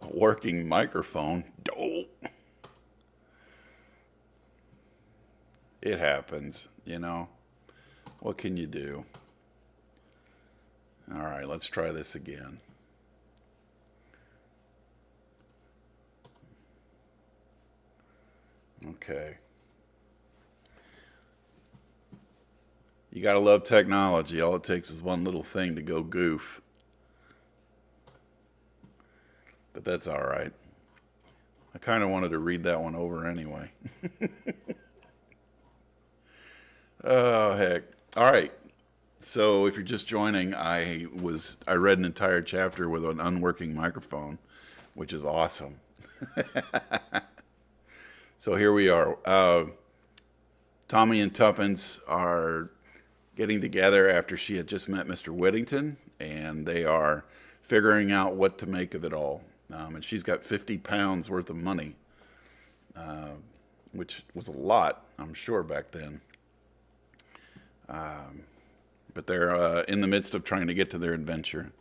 A working microphone. Oh, it happens, you know. What can you do? All right, let's try this again. Okay. You gotta love technology. All it takes is one little thing to go goof. But that's all right. I kind of wanted to read that one over anyway. Oh, heck. All right. So if you're just joining, I read an entire chapter with an unworking microphone, which is awesome. So here we are. Tommy and Tuppence are getting together after she had just met Mr. Whittington, and they are figuring out what to make of it all. And she's got 50 pounds worth of money, which was a lot, I'm sure, back then. But they're in the midst of trying to get to their adventure.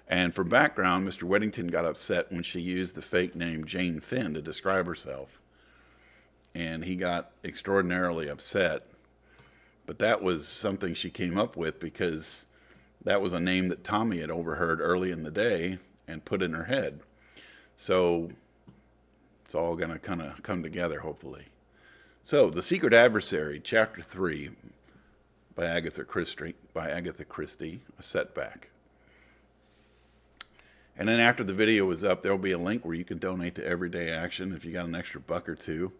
And for background, Mr. Whittington got upset when she used the fake name Jane Finn to describe herself. And he got extraordinarily upset. But that was something she came up with because that was a name that Tommy had overheard early in the day and put in her head. So it's all going to kind of come together, hopefully. So, The Secret Adversary, Chapter 3, by Agatha Christie, A Setback. And then after the video is up, there will be a link where you can donate to Everyday Action if you got an extra buck or two.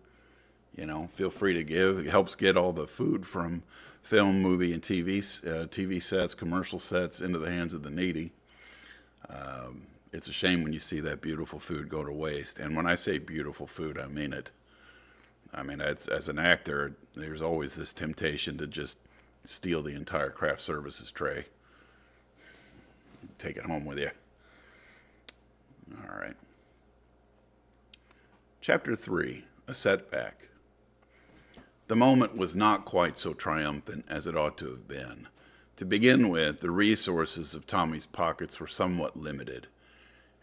You know, feel free to give. It helps get all the food from film, movie, and TV sets, commercial sets into the hands of the needy. It's a shame when you see that beautiful food go to waste. And when I say beautiful food, I mean it. I mean, as an actor, there's always this temptation to just steal the entire craft services tray. Take it home with you. All right. Chapter 3, A Setback. The moment was not quite so triumphant as it ought to have been. To begin with, the resources of Tommy's pockets were somewhat limited.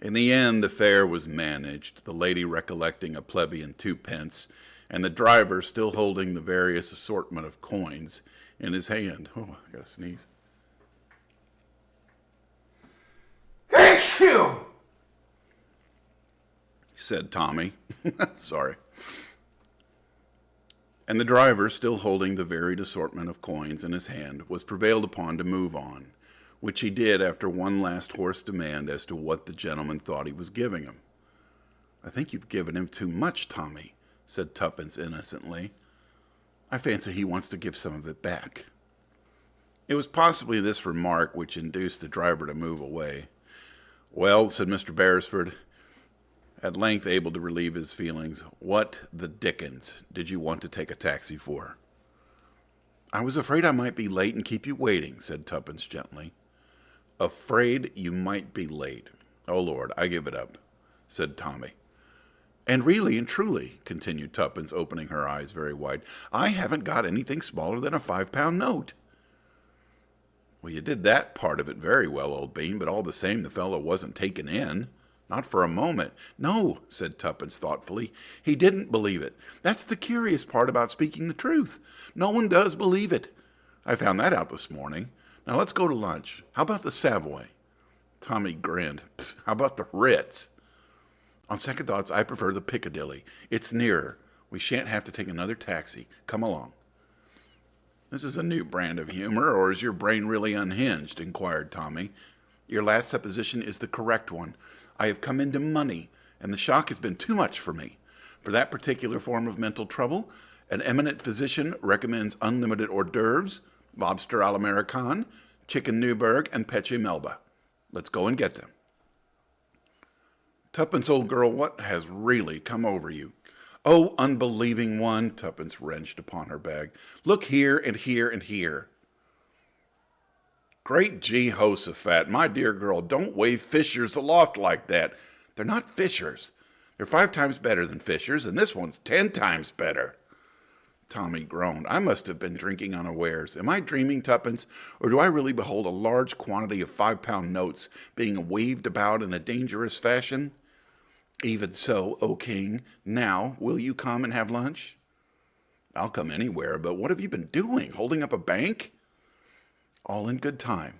In the end, the fare was managed, the lady recollecting a plebeian 2 pence, and the driver still holding the various assortment of coins in his hand. Oh, I gotta sneeze. Achoo! Said Tommy. Sorry. And the driver, still holding the varied assortment of coins in his hand, was prevailed upon to move on, which he did after one last hoarse demand as to what the gentleman thought he was giving him. "I think you've given him too much, Tommy," said Tuppence innocently. "I fancy he wants to give some of it back." It was possibly this remark which induced the driver to move away. "Well," said Mr. Beresford, at length able to relieve his feelings, "what the dickens did you want to take a taxi for?" "I was afraid I might be late and keep you waiting," said Tuppence gently. "Afraid you might be late. Oh, Lord, I give it up," said Tommy. "And really and truly," continued Tuppence, opening her eyes very wide, "I haven't got anything smaller than a 5-pound note." "Well, you did that part of it very well, old bean, but all the same the fellow wasn't taken in. Not for a moment." "No," said Tuppence thoughtfully. "He didn't believe it. That's the curious part about speaking the truth. No one does believe it. I found that out this morning. Now let's go to lunch. How about the Savoy?" Tommy grinned. "How about the Ritz?" "On second thoughts, I prefer the Piccadilly. It's nearer. We shan't have to take another taxi. Come along." "This is a new brand of humor, or is your brain really unhinged?" inquired Tommy. "Your last supposition is the correct one. I have come into money, and the shock has been too much for me. For that particular form of mental trouble, an eminent physician recommends unlimited hors d'oeuvres, lobster à l'Americaine, chicken Newburgh, and peche melba. Let's go and get them." "Tuppence, old girl, what has really come over you?" "Oh, unbelieving one," Tuppence wrenched upon her bag. "Look here and here and here." "Great Jehoshaphat, my dear girl, don't wave Fishers aloft like that. They're not Fishers. They're 5 times better than Fishers, and this one's 10 times better." Tommy groaned. "I must have been drinking unawares. Am I dreaming, Tuppence, or do I really behold a large quantity of 5-pound notes being waved about in a dangerous fashion?" Even so, O king, now will you come and have lunch? I'll come anywhere, but what have you been doing? Holding up a bank? All in good time.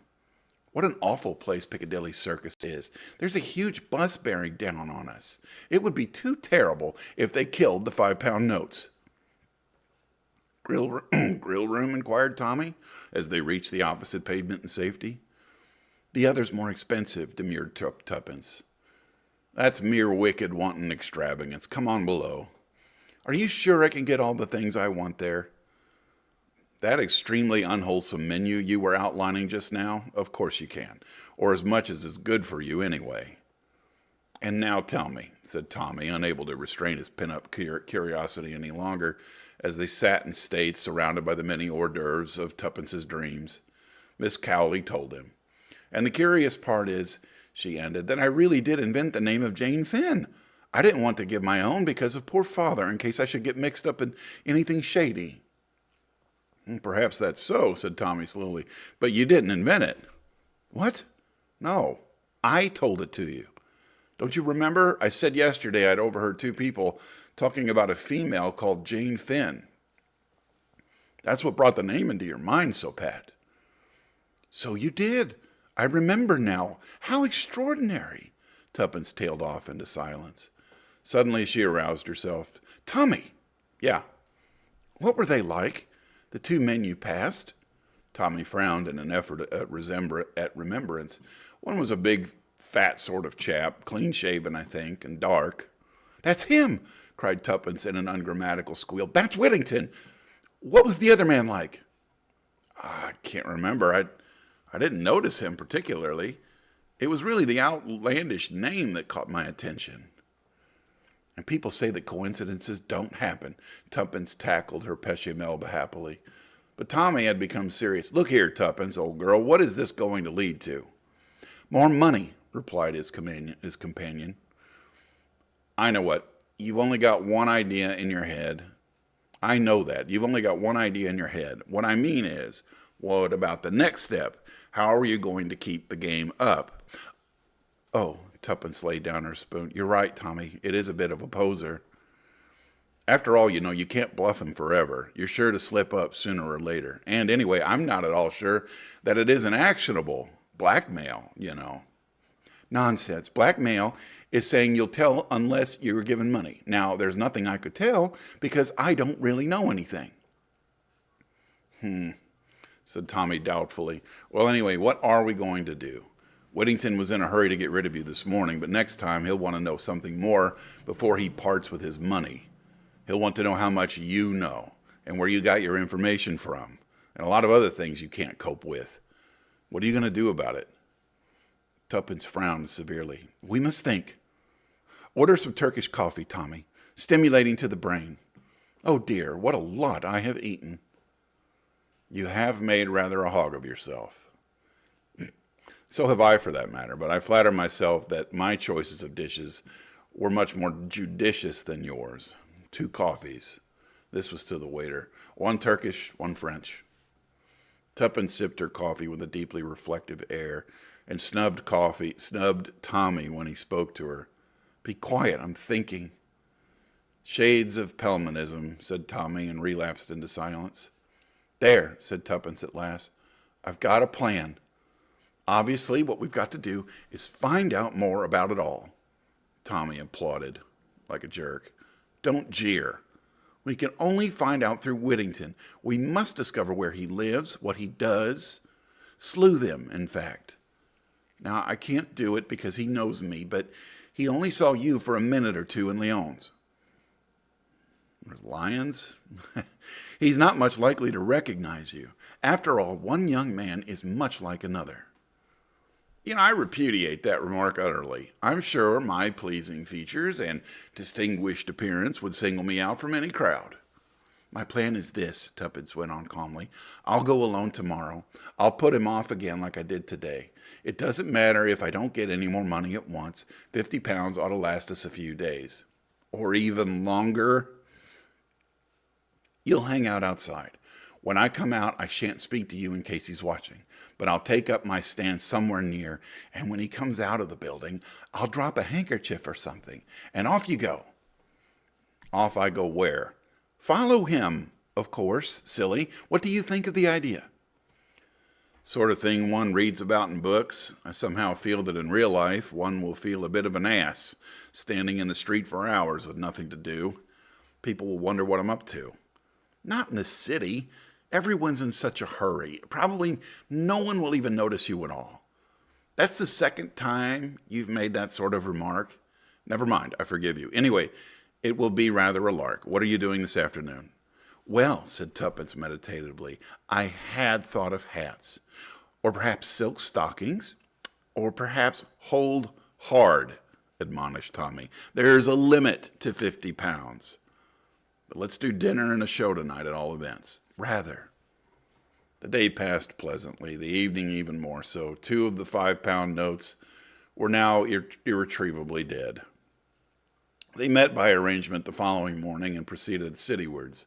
What an awful place Piccadilly Circus is. There's a huge bus bearing down on us. It would be too terrible if they killed the 5-pound notes. Grill room? Inquired Tommy, as they reached the opposite pavement in safety. The other's more expensive, demurred Tuppence. That's mere wicked wanton extravagance. Come on below. Are you sure I can get all the things I want there? That extremely unwholesome menu you were outlining just now? Of course you can, or as much as is good for you anyway. And now tell me, said Tommy, unable to restrain his pent-up curiosity any longer, as they sat and stayed surrounded by the many hors d'oeuvres of Tuppence's dreams. Miss Cowley told him. And the curious part is, she ended, that I really did invent the name of Jane Finn. I didn't want to give my own because of poor father, in case I should get mixed up in anything shady. Perhaps that's so, said Tommy slowly, but you didn't invent it. What? No, I told it to you. Don't you remember? I said yesterday I'd overheard two people talking about a female called Jane Finn. That's what brought the name into your mind so pat. So you did. I remember now. How extraordinary. Tuppence tailed off into silence. Suddenly she aroused herself. Tommy! Yeah. What were they like? The two men you passed? Tommy frowned in an effort at remembrance. One was a big, fat sort of chap, clean-shaven, I think, and dark. That's him! Cried Tuppence in an ungrammatical squeal. That's Whittington! What was the other man like? I can't remember. I didn't notice him particularly. It was really the outlandish name that caught my attention. And people say that coincidences don't happen. Tuppence tackled her Pechemelba happily. But Tommy had become serious. Look here, Tuppence, old girl, what is this going to lead to? More money, replied his companion. I know what. You've only got one idea in your head. I know that. You've only got one idea in your head. What I mean is, what about the next step? How are you going to keep the game up? Oh, Tuppence laid down her spoon. You're right, Tommy. It is a bit of a poser. After all, you can't bluff him forever. You're sure to slip up sooner or later. And anyway, I'm not at all sure that it isn't actionable. Blackmail, Nonsense. Blackmail is saying you'll tell unless you're given money. Now, there's nothing I could tell because I don't really know anything. Said Tommy doubtfully. Well, anyway, what are we going to do? Whittington was in a hurry to get rid of you this morning, but next time he'll want to know something more before he parts with his money. He'll want to know how much you know and where you got your information from and a lot of other things you can't cope with. What are you going to do about it? Tuppence frowned severely. We must think. Order some Turkish coffee, Tommy. Stimulating to the brain. Oh dear, what a lot I have eaten. You have made rather a hog of yourself. So have I, for that matter, but I flatter myself that my choices of dishes were much more judicious than yours. 2 coffees. This was to the waiter. 1 Turkish, 1 French. Tuppence sipped her coffee with a deeply reflective air and snubbed Tommy when he spoke to her. Be quiet, I'm thinking. Shades of Pelmanism, said Tommy, and relapsed into silence. There, said Tuppence at last. I've got a plan. Obviously, what we've got to do is find out more about it all. Tommy applauded like a jerk. Don't jeer. We can only find out through Whittington. We must discover where he lives, what he does. Sleuth him, in fact. Now, I can't do it because he knows me, but he only saw you for a minute or two in Lyons. There's lions? He's not much likely to recognize you. After all, one young man is much like another. I repudiate that remark utterly. I'm sure my pleasing features and distinguished appearance would single me out from any crowd. My plan is this, Tuppence went on calmly. I'll go alone tomorrow. I'll put him off again like I did today. It doesn't matter if I don't get any more money at once. £50 ought to last us a few days. Or even longer. You'll hang out outside. When I come out, I shan't speak to you in case he's watching, but I'll take up my stand somewhere near, and when he comes out of the building, I'll drop a handkerchief or something, and off you go. Off I go where? Follow him, of course, silly. What do you think of the idea? Sort of thing one reads about in books. I somehow feel that in real life, one will feel a bit of an ass, standing in the street for hours with nothing to do. People will wonder what I'm up to. Not in the city. Everyone's in such a hurry. Probably no one will even notice you at all. That's the second time you've made that sort of remark. Never mind, I forgive you. Anyway, it will be rather a lark. What are you doing this afternoon? Well, said Tuppence meditatively, I had thought of hats. Or perhaps silk stockings. Or perhaps hold hard, admonished Tommy. There's a limit to 50 pounds. But let's do dinner and a show tonight at all events. Rather. The day passed pleasantly, the evening even more so. 2 of the 5-pound notes were now irretrievably dead. They met by arrangement the following morning and proceeded citywards.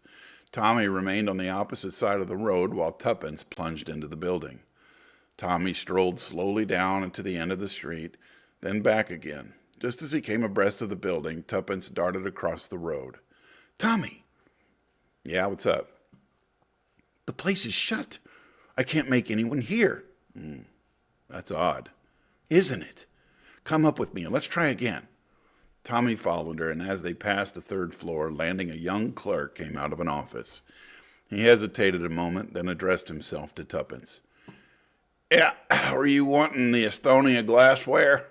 Tommy remained on the opposite side of the road while Tuppence plunged into the building. Tommy strolled slowly down into the end of the street, then back again. Just as he came abreast of the building, Tuppence darted across the road. Tommy! Yeah, what's up? The place is shut. I can't make anyone hear. That's odd. Isn't it? Come up with me and let's try again. Tommy followed her, and as they passed the 3rd floor, landing a young clerk came out of an office. He hesitated a moment, then addressed himself to Tuppence. Yeah, were you wanting the Estonia glassware?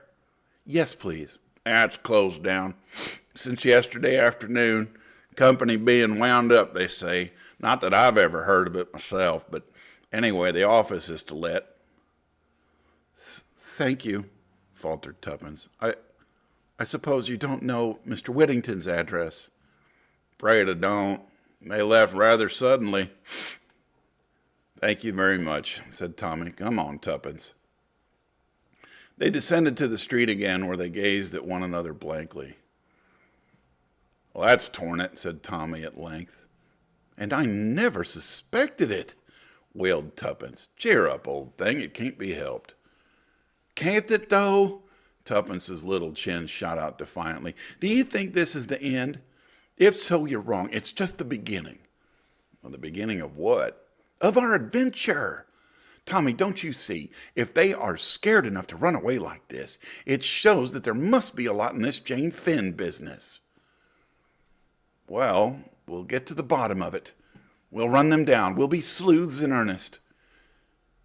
Yes, please. That's closed down since yesterday afternoon. Company being wound up, they say. Not that I've ever heard of it myself, but anyway, the office is to let. Thank you, faltered Tuppence. I suppose you don't know Mr. Whittington's address. Afraid I don't. They left rather suddenly. Thank you very much, said Tommy. Come on, Tuppence. They descended to the street again, where they gazed at one another blankly. Well, that's torn it, said Tommy at length. And I never suspected it, wailed Tuppence. Cheer up, old thing. It can't be helped. Can't it, though? Tuppence's little chin shot out defiantly. Do you think this is the end? If so, you're wrong. It's just the beginning. Well, the beginning of what? Of our adventure. Tommy, don't you see? If they are scared enough to run away like this, it shows that there must be a lot in this Jane Finn business. Well, we'll get to the bottom of it. We'll run them down. We'll be sleuths in earnest.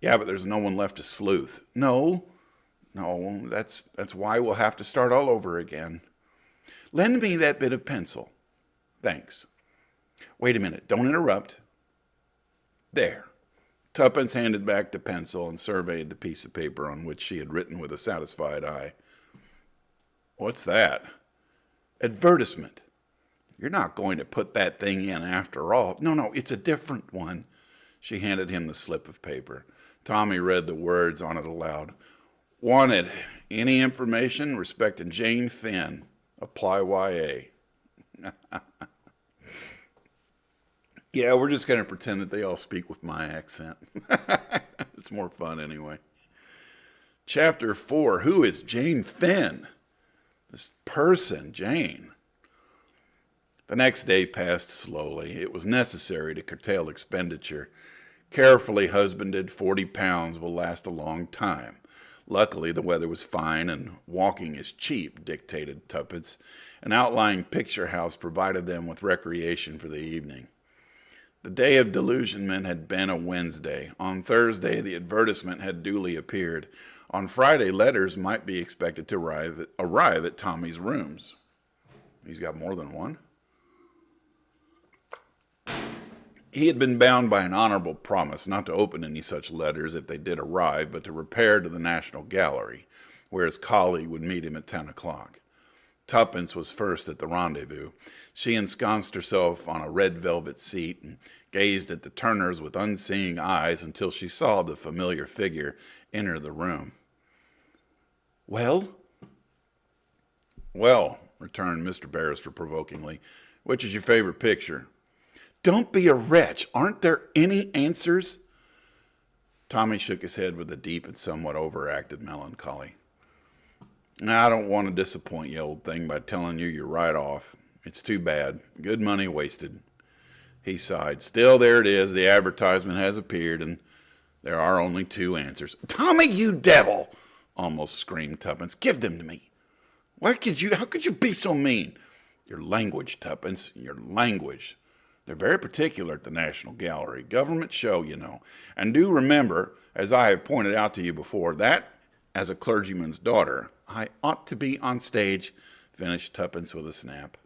Yeah, but there's no one left to sleuth. No, that's why we'll have to start all over again. Lend me that bit of pencil. Thanks. Wait a minute. Don't interrupt. There. Tuppence handed back the pencil and surveyed the piece of paper on which she had written with a satisfied eye. What's that? Advertisement. You're not going to put that thing in after all. No, it's a different one. She handed him the slip of paper. Tommy read the words on it aloud. Wanted. Any information respecting Jane Finn. Apply YA. Yeah, we're just going to pretend that they all speak with my accent. It's more fun anyway. Chapter 4. Who is Jane Finn? This person, Jane. The next day passed slowly. It was necessary to curtail expenditure. Carefully husbanded 40 pounds will last a long time. Luckily, the weather was fine, and walking is cheap, dictated Tuppence. An outlying picture house provided them with recreation for the evening. The day of delusionment had been a Wednesday. On Thursday, the advertisement had duly appeared. On Friday, letters might be expected to arrive at Tommy's rooms. He's got more than one. He had been bound by an honorable promise not to open any such letters if they did arrive, but to repair to the National Gallery, where his colleague would meet him at 10 o'clock. Tuppence was first at the rendezvous. She ensconced herself on a red velvet seat and gazed at the Turners with unseeing eyes until she saw the familiar figure enter the room. Well, returned Mr. Beresford provokingly, which is your favorite picture? Don't be a wretch. Aren't there any answers? Tommy shook his head with a deep and somewhat overacted melancholy. I don't want to disappoint you, old thing, by telling you you're right off. It's too bad. Good money wasted. He sighed. Still, there it is. The advertisement has appeared, and there are only 2 answers. Tommy, you devil! Almost screamed Tuppence. Give them to me. How could you be so mean? Your language, Tuppence, your language. They're very particular at the National Gallery. Government show, you know. And do remember, as I have pointed out to you before, that, as a clergyman's daughter, I ought to be on stage, finished Tuppence with a snap.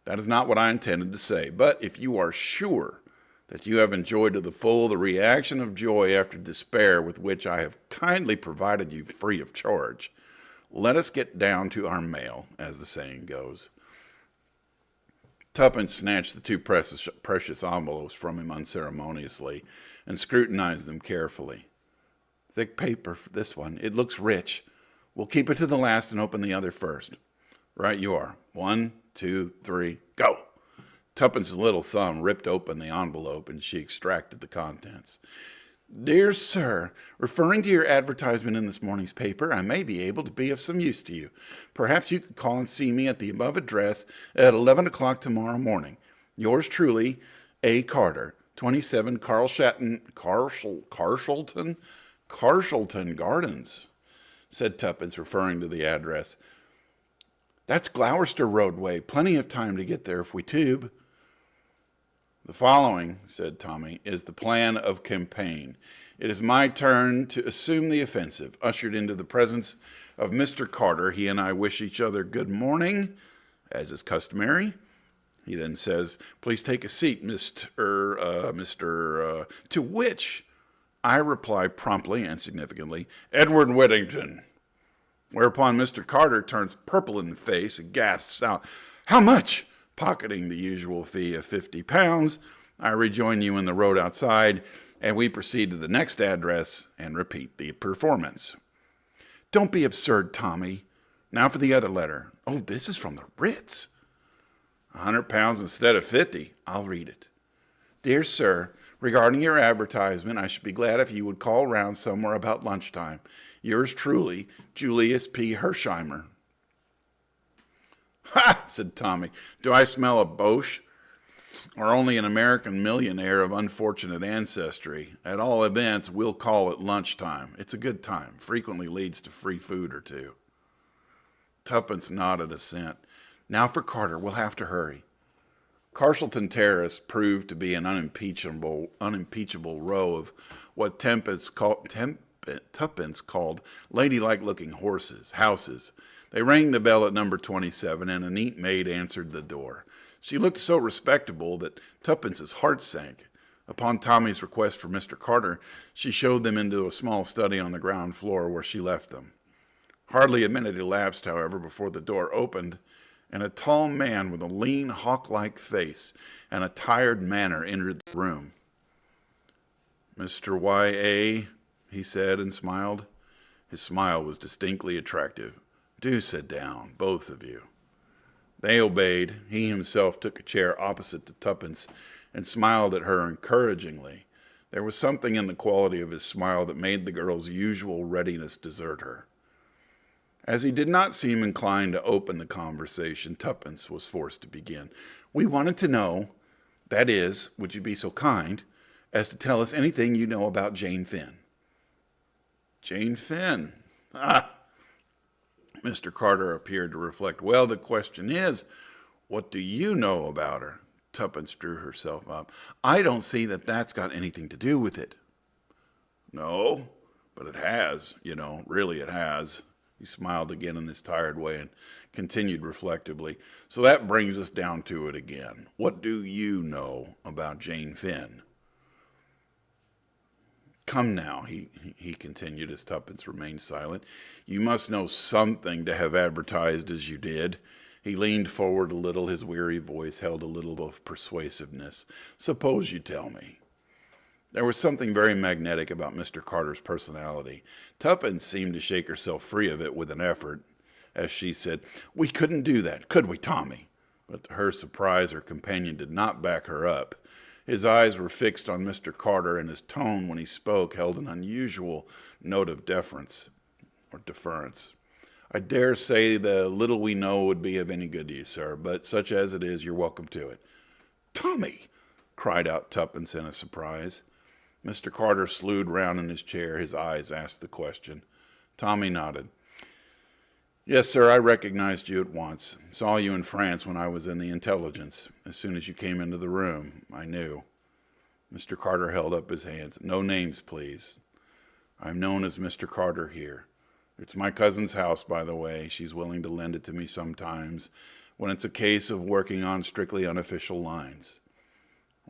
That is not what I intended to say, but if you are sure that you have enjoyed to the full the reaction of joy after despair with which I have kindly provided you free of charge, let us get down to our mail, as the saying goes. Tuppence snatched the 2 precious envelopes from him unceremoniously and scrutinized them carefully. Thick paper for this one. It looks rich. We'll keep it to the last and open the other first. Right you are. 1, 2, 3, go! Tuppence's little thumb ripped open the envelope, and she extracted the contents. Dear sir, referring to your advertisement in this morning's paper, I may be able to be of some use to you. Perhaps you could call and see me at the above address at 11 o'clock tomorrow morning. Yours truly, A. Carter, 27 Carshalton Gardens, said Tuppence, referring to the address. That's Gloucester roadway. Plenty of time to get there if we tube. The following, said Tommy, is the plan of campaign. It is my turn to assume the offensive. Ushered into the presence of Mr. Carter, he and I wish each other good morning, as is customary. He then says, please take a seat, to which I reply promptly and significantly, Edward Whittington. Whereupon Mr. Carter turns purple in the face and gasps out, how much? Pocketing the usual fee of £50, I rejoin you in the road outside, and we proceed to the next address and repeat the performance. Don't be absurd, Tommy. Now for the other letter. Oh, this is from the Ritz. £100 instead of 50. I'll read it. Dear sir, regarding your advertisement, I should be glad if you would call round somewhere about lunchtime. Yours truly, Julius P. Hersheimer. Ha! Said Tommy. Do I smell a Boche? Or only an American millionaire of unfortunate ancestry? At all events, we'll call it lunchtime. It's a good time. Frequently leads to free food or 2. Tuppence nodded assent. Now for Carter. We'll have to hurry. Carshalton Terrace proved to be an unimpeachable row of what Tuppence called ladylike-looking houses. They rang the bell at number 27, and a neat maid answered the door. She looked so respectable that Tuppence's heart sank. Upon Tommy's request for Mr. Carter, she showed them into a small study on the ground floor where she left them. Hardly a minute elapsed, however, before the door opened, and a tall man with a lean, hawk-like face and a tired manner entered the room. Mr. Y.A., he said and smiled. His smile was distinctly attractive. Do sit down, both of you. They obeyed. He himself took a chair opposite to Tuppence and smiled at her encouragingly. There was something in the quality of his smile that made the girl's usual readiness desert her. As he did not seem inclined to open the conversation, Tuppence was forced to begin. We wanted to know, that is, would you be so kind, as to tell us anything you know about Jane Finn? Jane Finn? Ah! Mr. Carter appeared to reflect. Well, the question is, what do you know about her? Tuppence drew herself up. I don't see that that's got anything to do with it. No, but it has, really it has. He smiled again in his tired way and continued reflectively. So that brings us down to it again. What do you know about Jane Finn? Come now, he continued as Tuppence remained silent. You must know something to have advertised as you did. He leaned forward a little. His weary voice held a little of persuasiveness. Suppose you tell me. There was something very magnetic about Mr. Carter's personality. Tuppence seemed to shake herself free of it with an effort, as she said, We couldn't do that, could we, Tommy? But to her surprise, her companion did not back her up. His eyes were fixed on Mr. Carter, and his tone when he spoke held an unusual note of deference or deference. I dare say the little we know would be of any good to you, sir, but such as it is, you're welcome to it. Tommy! Cried out Tuppence in a surprise. Mr. Carter slewed round in his chair. His eyes asked the question. Tommy nodded. Yes, sir, I recognized you at once. Saw you in France when I was in the intelligence. As soon as you came into the room, I knew. Mr. Carter held up his hands. No names, please. I'm known as Mr. Carter here. It's my cousin's house, by the way. She's willing to lend it to me sometimes when it's a case of working on strictly unofficial lines.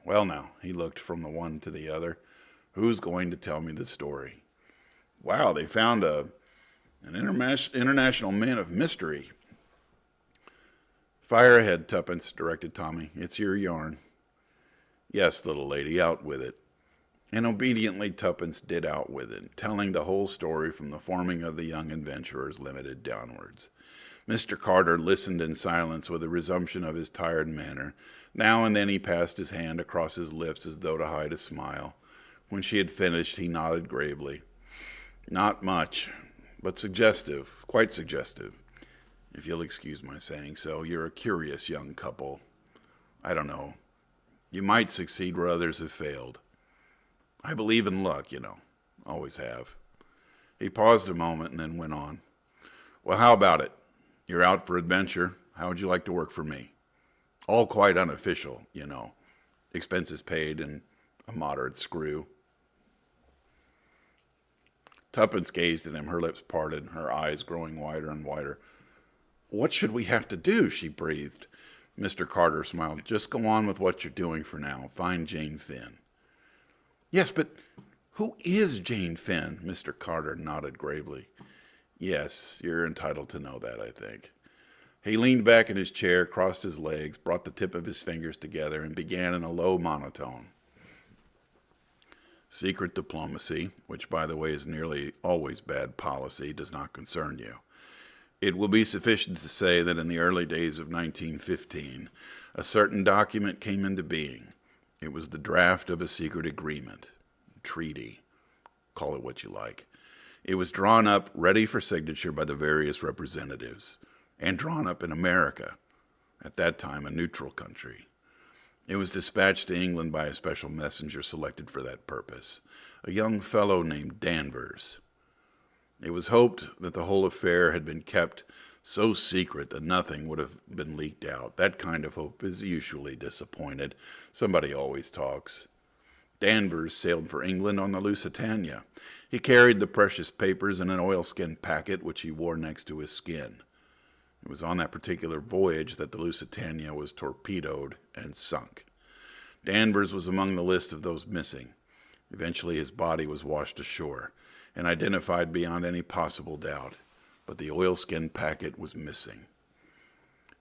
Well, now, he looked from the one to the other. Who's going to tell me the story? Wow, they found an international man of mystery. Fire ahead, Tuppence, directed Tommy. It's your yarn. Yes, little lady, out with it. And obediently Tuppence did out with it, telling the whole story from the forming of the young adventurers limited downwards. Mr. Carter listened in silence with a resumption of his tired manner. Now and then he passed his hand across his lips as though to hide a smile. When she had finished, he nodded gravely. Not much, but suggestive, quite suggestive. If you'll excuse my saying so, you're a curious young couple. I don't know. You might succeed where others have failed. I believe in luck, you know. Always have. He paused a moment and then went on. Well, how about it? You're out for adventure. How would you like to work for me? All quite unofficial, you know. Expenses paid and a moderate screw. Tuppence gazed at him, her lips parted, her eyes growing wider and wider. What should we have to do? She breathed. Mr. Carter smiled. Just go on with what you're doing for now. Find Jane Finn. Yes, but who is Jane Finn? Mr. Carter nodded gravely. Yes, you're entitled to know that, I think. He leaned back in his chair, crossed his legs, brought the tip of his fingers together, and began in a low monotone. Secret diplomacy, which, by the way, is nearly always bad policy, does not concern you. It will be sufficient to say that in the early days of 1915, a certain document came into being. It was the draft of a secret agreement, treaty, call it what you like. It was drawn up, ready for signature by the various representatives, and drawn up in America, at that time a neutral country. It was dispatched to England by a special messenger selected for that purpose, a young fellow named Danvers. It was hoped that the whole affair had been kept so secret that nothing would have been leaked out. That kind of hope is usually disappointed. Somebody always talks. Danvers sailed for England on the Lusitania. He carried the precious papers in an oilskin packet which he wore next to his skin. It was on that particular voyage that the Lusitania was torpedoed and sunk. Danvers was among the list of those missing. Eventually his body was washed ashore and identified beyond any possible doubt, but the oilskin packet was missing.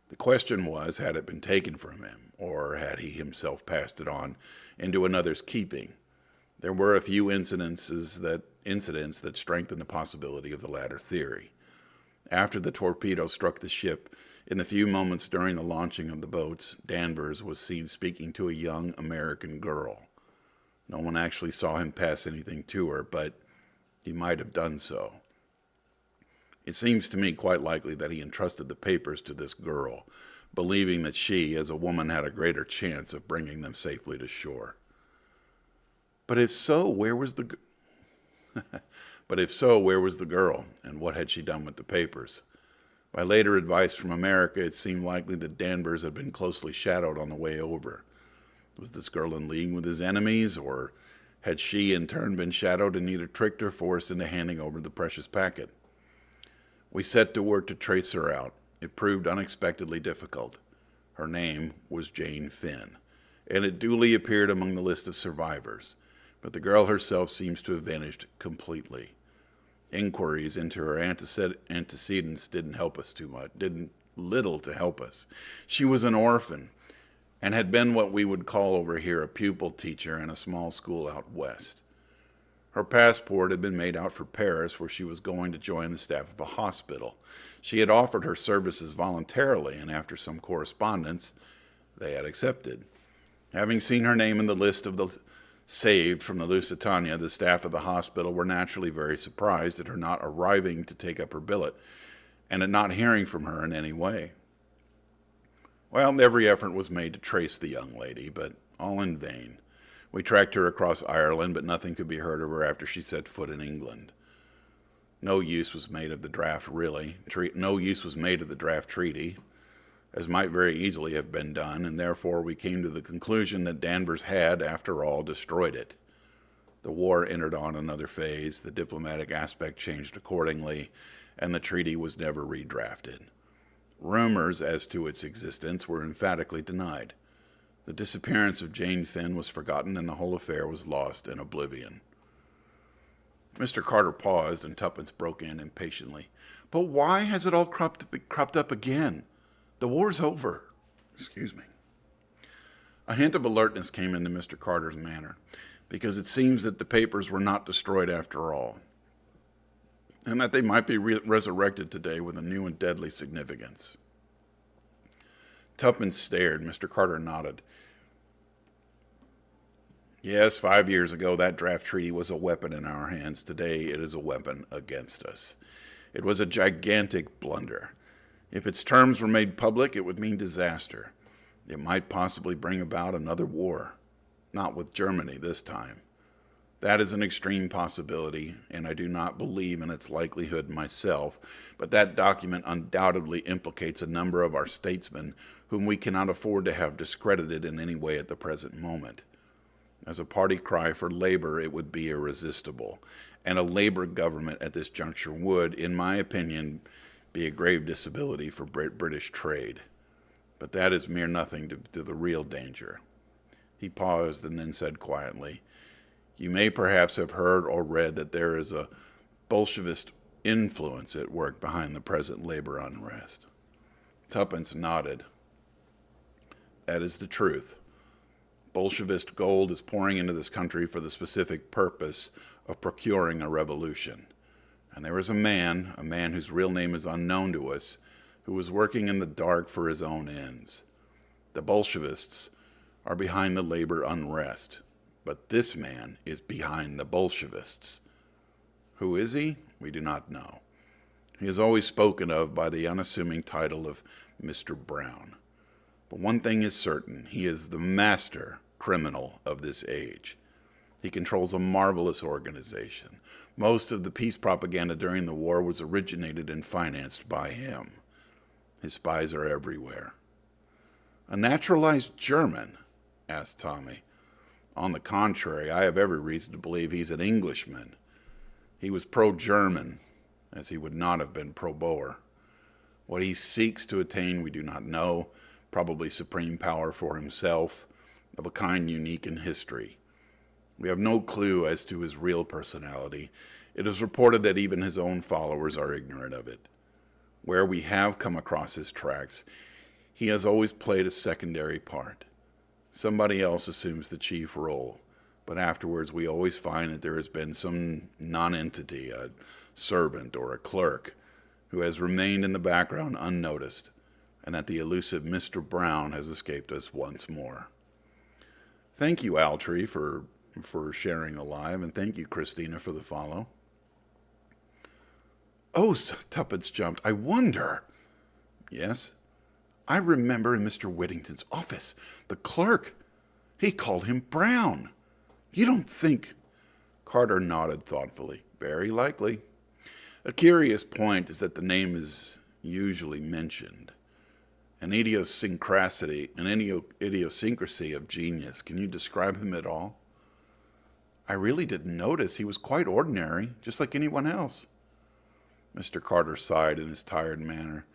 The question was, had it been taken from him, or had he himself passed it on into another's keeping? There were a few incidents that strengthened the possibility of the latter theory. After the torpedo struck the ship, in the few moments during the launching of the boats, Danvers was seen speaking to a young American girl. No one actually saw him pass anything to her, but he might have done so. It seems to me quite likely that he entrusted the papers to this girl, believing that she, as a woman, had a greater chance of bringing them safely to shore. But if so, where was the girl, and what had she done with the papers? By later advice from America, it seemed likely that Danvers had been closely shadowed on the way over. Was this girl in league with his enemies, or had she in turn been shadowed and either tricked or forced into handing over the precious packet? We set to work to trace her out. It proved unexpectedly difficult. Her name was Jane Finn, and it duly appeared among the list of survivors, but the girl herself seems to have vanished completely. Inquiries into her antecedents didn't help us too much, did little to help us. She was an orphan, and had been what we would call over here a pupil teacher in a small school out west. Her passport had been made out for Paris, where she was going to join the staff of a hospital. She had offered her services voluntarily, and after some correspondence, they had accepted. Having seen her name in the list of the saved from the Lusitania, the staff of the hospital were naturally very surprised at her not arriving to take up her billet, and at not hearing from her in any way. Well, every effort was made to trace the young lady, but all in vain. We tracked her across Ireland, but nothing could be heard of her after she set foot in England. No use was made of the draft treaty, as might very easily have been done, and therefore we came to the conclusion that Danvers had, after all, destroyed it. The war entered on another phase, the diplomatic aspect changed accordingly, and the treaty was never redrafted. Rumors as to its existence were emphatically denied. The disappearance of Jane Finn was forgotten, and the whole affair was lost in oblivion. Mr. Carter paused, and Tuppence broke in impatiently. "But why has it all cropped up again? The war's over." Excuse me. A hint of alertness came into Mr. Carter's manner, because it seems that the papers were not destroyed after all, and that they might be resurrected today with a new and deadly significance. Tuppence stared. Mr. Carter nodded. "Yes, 5 years ago that draft treaty was a weapon in our hands. Today it is a weapon against us. It was a gigantic blunder. If its terms were made public, it would mean disaster. It might possibly bring about another war. Not with Germany this time. That is an extreme possibility, and I do not believe in its likelihood myself, but that document undoubtedly implicates a number of our statesmen whom we cannot afford to have discredited in any way at the present moment. As a party cry for labor, it would be irresistible, and a labor government at this juncture would, in my opinion, be a grave disability for British trade. But that is mere nothing to the real danger." He paused and then said quietly, "You may perhaps have heard or read that there is a Bolshevist influence at work behind the present labor unrest." Tuppence nodded. "That is the truth. Bolshevist gold is pouring into this country for the specific purpose of procuring a revolution. And there is a man whose real name is unknown to us, who is working in the dark for his own ends. The Bolshevists are behind the labor unrest, but this man is behind the Bolshevists. Who is he? We do not know. He is always spoken of by the unassuming title of Mr. Brown. But one thing is certain, he is the master criminal of this age. He controls a marvelous organization. Most of the peace propaganda during the war was originated and financed by him. His spies are everywhere." "A naturalized German?" asked Tommy. "On the contrary, I have every reason to believe he's an Englishman. He was pro-German, as he would not have been pro-Boer. What he seeks to attain we do not know, probably supreme power for himself, of a kind unique in history. We have no clue as to his real personality. It is reported that even his own followers are ignorant of it. Where we have come across his tracks, he has always played a secondary part. Somebody else assumes the chief role, but afterwards we always find that there has been some nonentity, a servant or a clerk, who has remained in the background unnoticed, and that the elusive Mr. Brown has escaped us once more." Thank you, Altree, for sharing alive, and thank you, Christina, for the follow. "Oh," Tuppence jumped, "I wonder." "Yes?" "I remember in Mr. Whittington's office, the clerk, he called him Brown. You don't think—" Carter nodded thoughtfully. "Very likely. A curious point is that the name is usually mentioned. An idiosyncrasy of genius. Can you describe him at all?" "I really didn't notice. He was quite ordinary, just like anyone else." Mr. Carter sighed in his tired manner.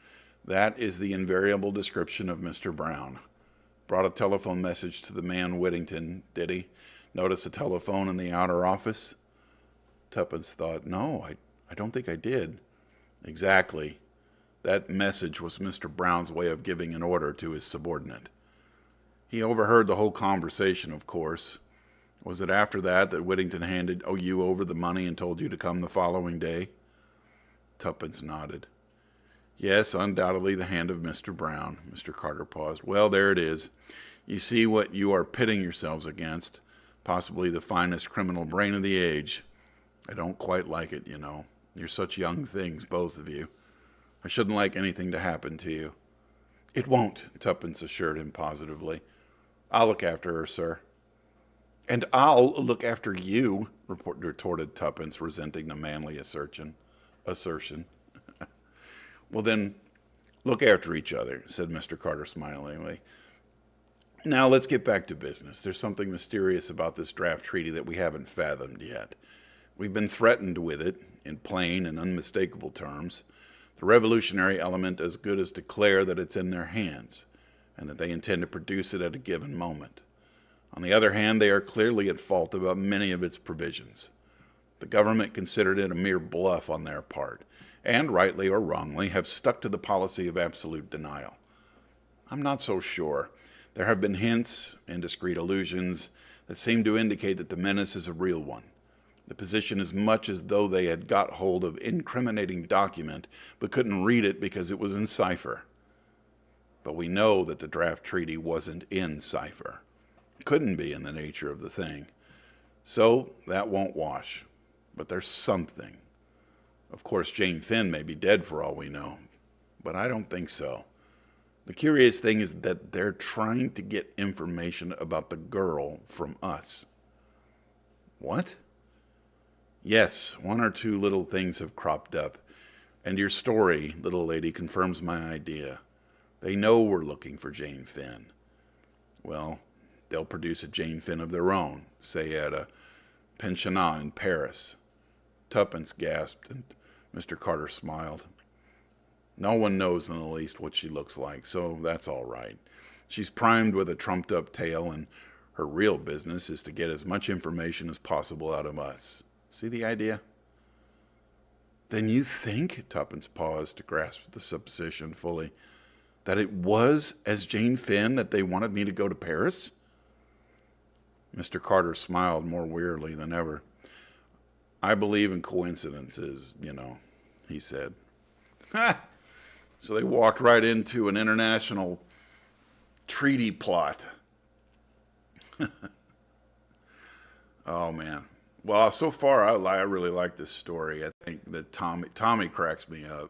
"That is the invariable description of Mr. Brown. Brought a telephone message to the man Whittington, did he? Notice a telephone in the outer office?" Tuppence thought, "No, I don't think I did." "Exactly. That message was Mr. Brown's way of giving an order to his subordinate. He overheard the whole conversation, of course. Was it after that Whittington handed you over the money and told you to come the following day? Tuppence nodded. Yes, undoubtedly the hand of Mr. Brown. Mr. Carter paused. Well, there it is. You see what you are pitting yourselves against. Possibly the finest criminal brain of the age. I don't quite like it, you know. You're such young things, both of you. I shouldn't like anything to happen to you. It won't, Tuppence assured him positively. I'll look after her, sir. And I'll look after you, retorted Tuppence, resenting the manly assertion. Well, then, look after each other, said Mr. Carter smilingly. Now, let's get back to business. There's something mysterious about this draft treaty that we haven't fathomed yet. We've been threatened with it, in plain and unmistakable terms. The revolutionary element as good as declare that it's in their hands, and that they intend to produce it at a given moment. On the other hand, they are clearly at fault about many of its provisions. The government considered it a mere bluff on their part, and, rightly or wrongly, have stuck to the policy of absolute denial. I'm not so sure. There have been hints, indiscreet allusions, that seem to indicate that the menace is a real one. The position is much as though they had got hold of incriminating document, but couldn't read it because it was in cipher. But we know that the draft treaty wasn't in cipher. It couldn't be in the nature of the thing. So that won't wash. But there's something. Of course, Jane Finn may be dead for all we know, but I don't think so. The curious thing is that they're trying to get information about the girl from us. What? Yes, one or two little things have cropped up, and your story, little lady, confirms my idea. They know we're looking for Jane Finn. Well, they'll produce a Jane Finn of their own, say at a pensionnat in Paris. Tuppence gasped, and Mr. Carter smiled. No one knows in the least what she looks like, so that's all right. She's primed with a trumped-up tale, and her real business is to get as much information as possible out of us. See the idea? Then you think, Tuppence paused to grasp the supposition fully, that it was as Jane Finn that they wanted me to go to Paris? Mr. Carter smiled more wearily than ever. I believe in coincidences, you know, he said. Ha! So they walked right into an international treaty plot. Oh, man. Well, so far, I really like this story. I think that Tommy cracks me up.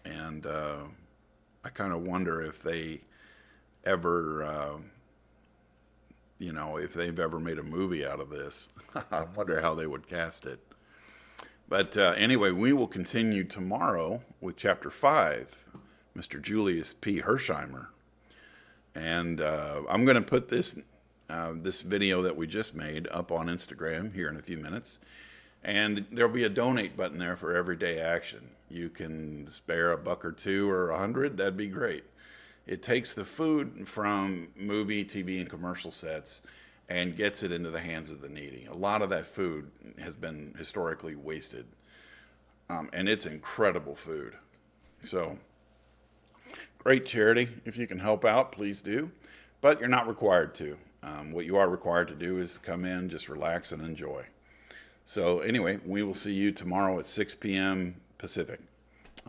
And I kind of wonder if they ever, if they've ever made a movie out of this. I wonder how they would cast it. But anyway, we will continue tomorrow with Chapter 5, Mr. Julius P. Hersheimer. And I'm going to put this video that we just made up on Instagram here in a few minutes. And there'll be a donate button there for everyday action. You can spare $1 or $2 or $100. That'd be great. It takes the food from movie, TV, and commercial sets and gets it into the hands of the needy. A lot of that food has been historically wasted. And it's incredible food. So, great charity. If you can help out, please do. But you're not required to. What you are required to do is come in, just relax and enjoy. So anyway, we will see you tomorrow at 6 p.m. Pacific.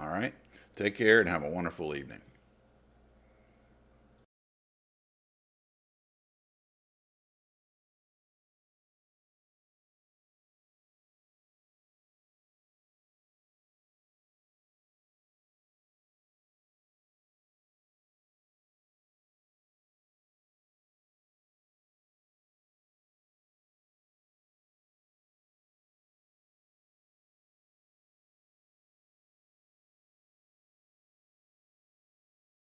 All right? Take care and have a wonderful evening.